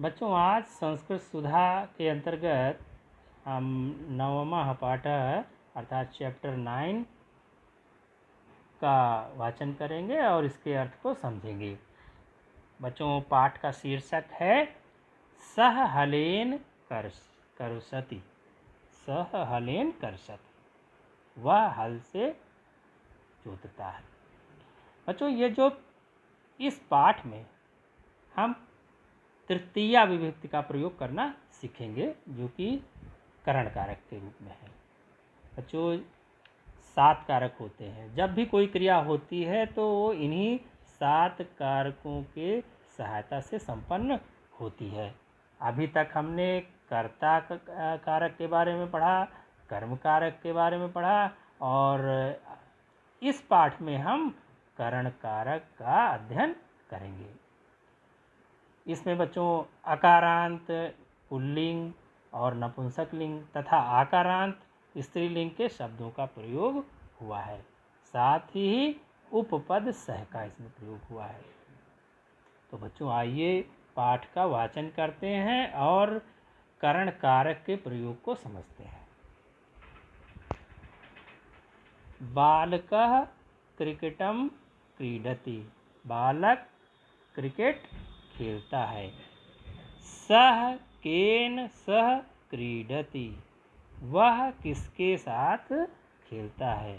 बच्चों, आज संस्कृत सुधा के अंतर्गत हम 9वां पाठ अर्थात चैप्टर 9 का वाचन करेंगे और इसके अर्थ को समझेंगे। बच्चों, पाठ का शीर्षक है सह हलेन करुषति। सह हलेन करसति, वह हल से जोतता है। बच्चों, ये जो इस पाठ में हम तृतीया विभक्ति का प्रयोग करना सीखेंगे, जो कि करण कारक के रूप में है। बच्चों, 7 कारक होते हैं। जब भी कोई क्रिया होती है तो वो इन्हीं 7 कारकों के सहायता से संपन्न होती है। अभी तक हमने कर्ता कारक के बारे में पढ़ा, कर्म कारक के बारे में पढ़ा, और इस पाठ में हम करण कारक का अध्ययन करेंगे। इसमें बच्चों अकारांत पुल्लिंग और नपुंसकलिंग तथा आकारांत स्त्रीलिंग के शब्दों का प्रयोग हुआ है। साथ ही उपपद सह का इसमें प्रयोग हुआ है। तो बच्चों, आइए पाठ का वाचन करते हैं और करण कारक के प्रयोग को समझते हैं। बालकः क्रिकेटम क्रीडति। बालक क्रिकेट खेलता है। सह केन सह क्रीडति। वह किसके साथ खेलता है।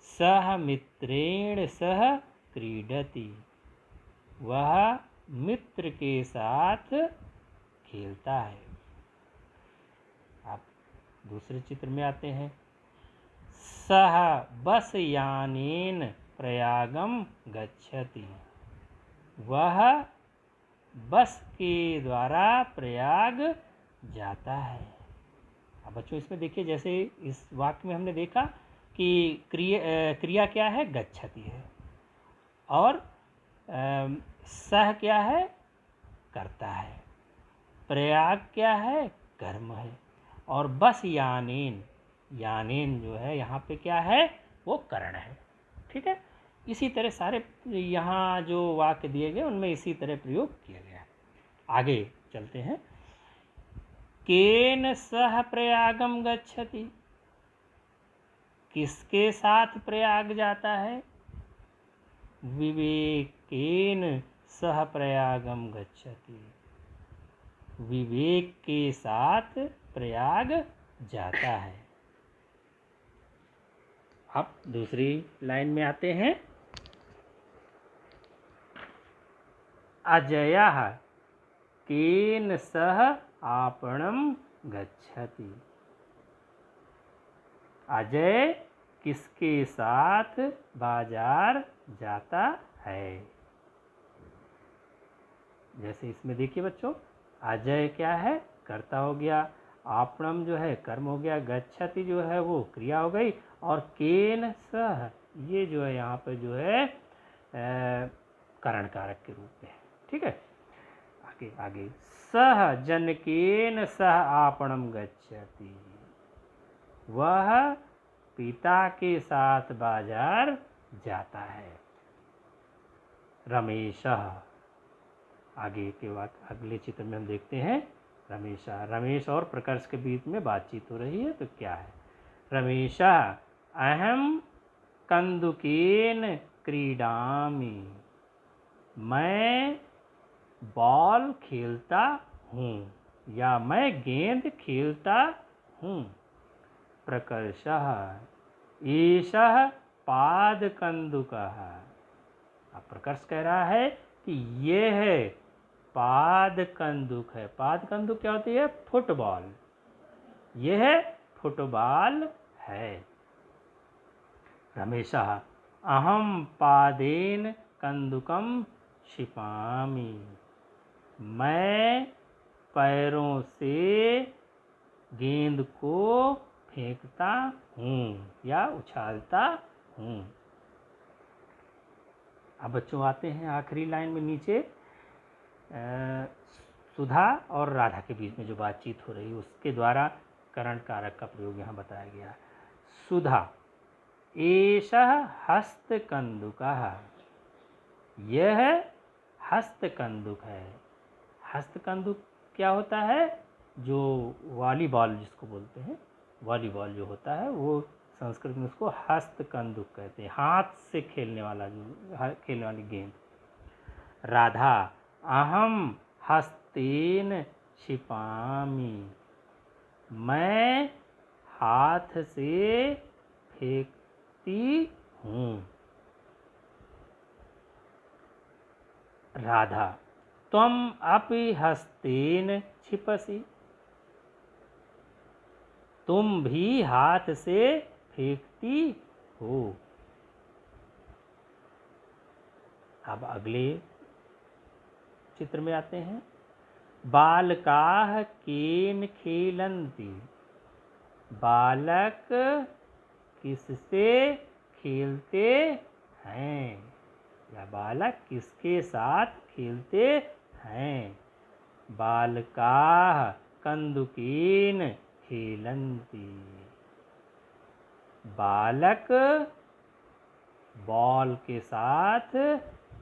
सह मित्रेण सह क्रीडति। वह मित्र के साथ खेलता है। आप दूसरे चित्र में आते हैं। सह बस यानेन प्रयागम गच्छति। वह बस के द्वारा प्रयाग जाता है। अब बच्चों, इसमें देखिए, जैसे इस वाक्य में हमने देखा कि क्रिया क्या है, गच्छति है, और सह क्या है, करता है, प्रयाग क्या है, कर्म है, और बस यानेन, यानेन जो है यहाँ पे क्या है, वो करण है। ठीक है। इसी तरह सारे यहाँ जो वाक्य दिए गए उनमें इसी तरह प्रयोग किया गया है। आगे चलते हैं। केन सह प्रयागम गच्छति। किसके साथ प्रयाग जाता है। विवेकेन सह प्रयागम गच्छति। विवेक के साथ प्रयाग जाता है। अब दूसरी लाइन में आते हैं। अजयः केन सह आपणम गच्छति। अजय किसके साथ बाजार जाता है। जैसे इसमें देखिए बच्चों, अजय क्या है, कर्ता हो गया, आपणम जो है कर्म हो गया, गच्छति जो है वो क्रिया हो गई, और केन सह ये जो है यहाँ पर जो है करण कारक के रूप में है। ठीक है। आगे आगे। सह जनकेन सह आपणम गच्छति। वह पिता के साथ बाजार जाता है। रमेशः, आगे के अगले चित्र में हम देखते हैं। रमेशः, रमेश और प्रकर्ष के बीच में बातचीत हो रही है, तो क्या है। रमेशः अहम कंदुकेन क्रीडामि। मैं बॉल खेलता हूँ, या मैं गेंद खेलता हूँ। प्रकर्षः एषः पादकंदुकः। अब प्रकर्ष कह रहा है कि ये है पादकंदुक है। पादकंदुक क्या होती है, फुटबॉल। यह है फुटबॉल है। रमेशः अहम पादेन कंदुकम क्षिपामि। मैं पैरों से गेंद को फेंकता हूँ या उछालता हूँ। अब बच्चों आते हैं आखिरी लाइन में नीचे। सुधा और राधा के बीच में जो बातचीत हो रही है उसके द्वारा करण कारक का प्रयोग यहाँ बताया गया। सुधा एषः हस्तकंदुकः। यह हस्तकंदुक है। हस्तकंदुक क्या होता है? जो वॉलीबॉल जिसको बोलते हैं, वॉलीबॉल जो होता है वो संस्कृत में उसको हस्तकंदुक कहते हैं, हाथ से खेलने वाला जो खेलने वाली गेंद। राधा अहम हस्तेन क्षिपामि, मैं हाथ से फेंकती हूँ। राधा त्वम अपि हस्तेन क्षिपसि, तुम भी हाथ से फेंकती हो। अब अगले चित्र में आते हैं। बालकाः केन खेलन्ति, बालक किससे खेलते हैं या बालक किसके साथ खेलते हैं? बालकाः कन्दुकेन खेलन्ति, बालक बॉल के साथ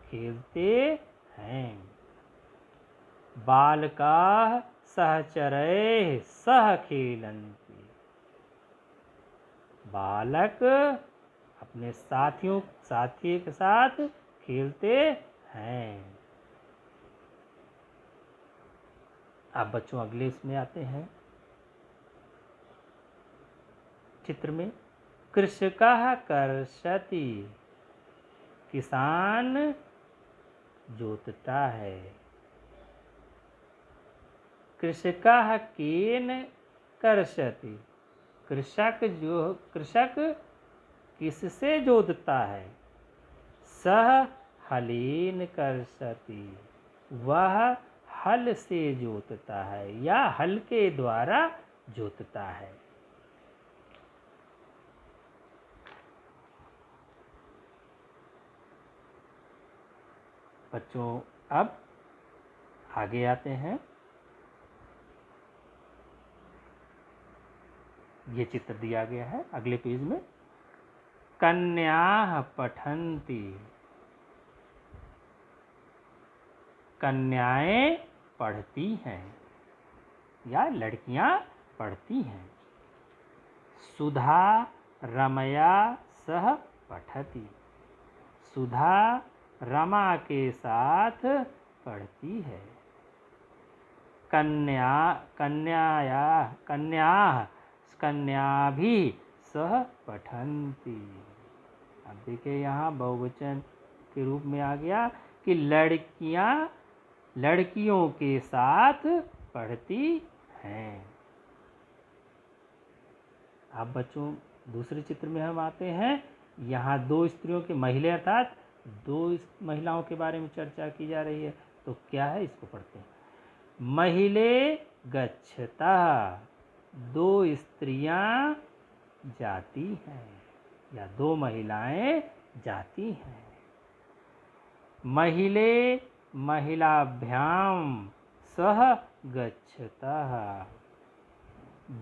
खेलते हैं। बालकाः सहचरैः सह खेलन्ति, बालक अपने साथी के साथ खेलते हैं। अब बच्चों अगले इसमें आते हैं चित्र में। कृषकः कर्षति, किसान जोतता है। कृषकः केन कर्षति, कृषक किससे जोतता है? सह हलेन कर्षति, वह हल से जोतता है या हल के द्वारा जोतता है। बच्चों अब आगे आते हैं। ये चित्र दिया गया है अगले पेज में। कन्याः पठन्ति, कन्याएं पढ़ती हैं या लड़कियां पढ़ती हैं। सुधा रमया सह पठति, सुधा रमा के साथ पढ़ती है। कन्याः भी सह पठन्ति। अब देखिए यहाँ बहुवचन के रूप में आ गया कि लड़कियां लड़कियों के साथ पढ़ती हैं। अब बच्चों दूसरे चित्र में हम आते हैं। यहाँ दो स्त्रियों की, महिला अर्थात दो महिलाओं के बारे में चर्चा की जा रही है। तो क्या है इसको पढ़ते हैं। महिले गच्छता, दो स्त्रियां जाती हैं या दो महिलाएं जाती हैं। महिले महिलाभ्याम सह गच्छतः,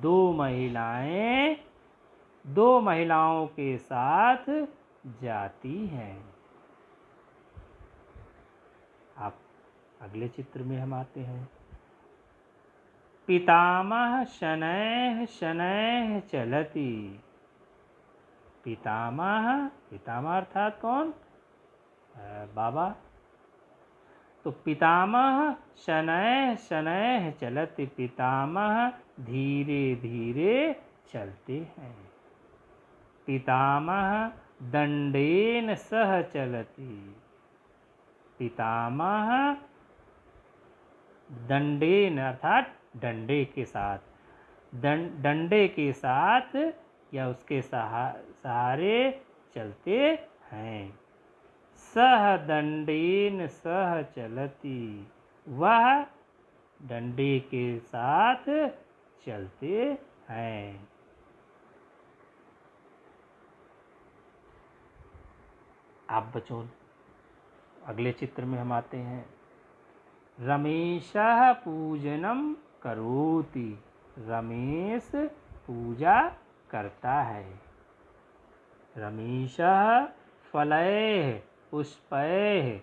दो महिलाएं दो महिलाओं के साथ जाती हैं। आप अगले चित्र में हम आते हैं। पितामह शनैः शनैः चलति, पितामह अर्थात कौन? बाबा। तो पितामह शनैः शनैः चलति, पितामह धीरे धीरे चलते हैं। पितामह दंडेन सह चलति, पितामह दंडेन अर्थात डंडे के साथ, डंडे के साथ या उसके सहारे चलते हैं। सह दंडेन सह चलति, वह डंडे के साथ चलते हैं। आप बच्चों अगले चित्र में हम आते हैं। रमेशः पूजनम करोति, रमेश पूजा करता है। रमेशः फलैः पुष्पैः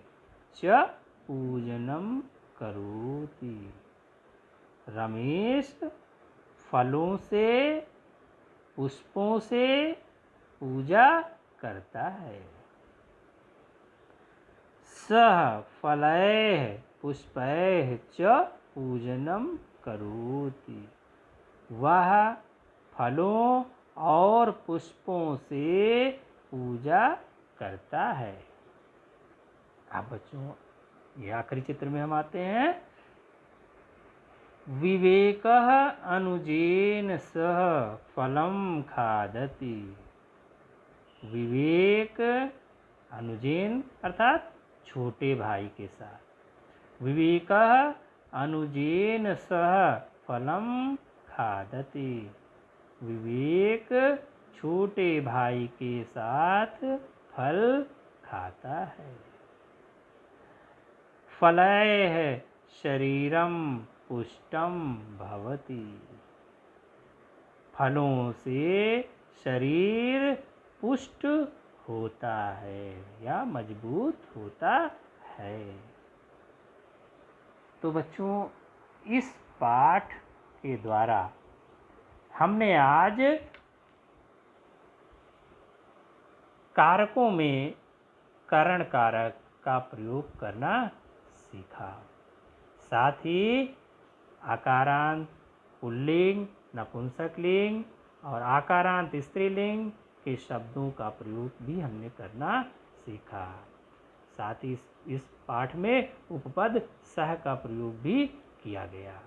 च पूजनम करोति, रमेश फलों से पुष्पों से पूजा करता है। सः फलैः पुष्पैः च पूजनं करोति। वह फलों और पुष्पों से पूजा करता है। अब बच्चों ये आखिरी चित्र में हम आते हैं। विवेकः अनुजेन सह फलं खादति। विवेक अनुजेन अर्थात छोटे भाई के साथ। विवेकः अनुजेन सह फलं खादति। विवेक छोटे भाई के साथ फल खाता है। फलैः शरीरं पुष्टं भवति। फलों से शरीर पुष्ट होता है या मजबूत होता है। तो बच्चों इस पाठ के द्वारा हमने आज कारकों में करण कारक का प्रयोग करना सीखा। साथ ही आकारांत पुल्लिंग, नपुंसकलिंग और आकारांत स्त्रीलिंग के शब्दों का प्रयोग भी हमने करना सीखा। साथ ही इस पाठ में उपपद सह का प्रयोग भी किया गया।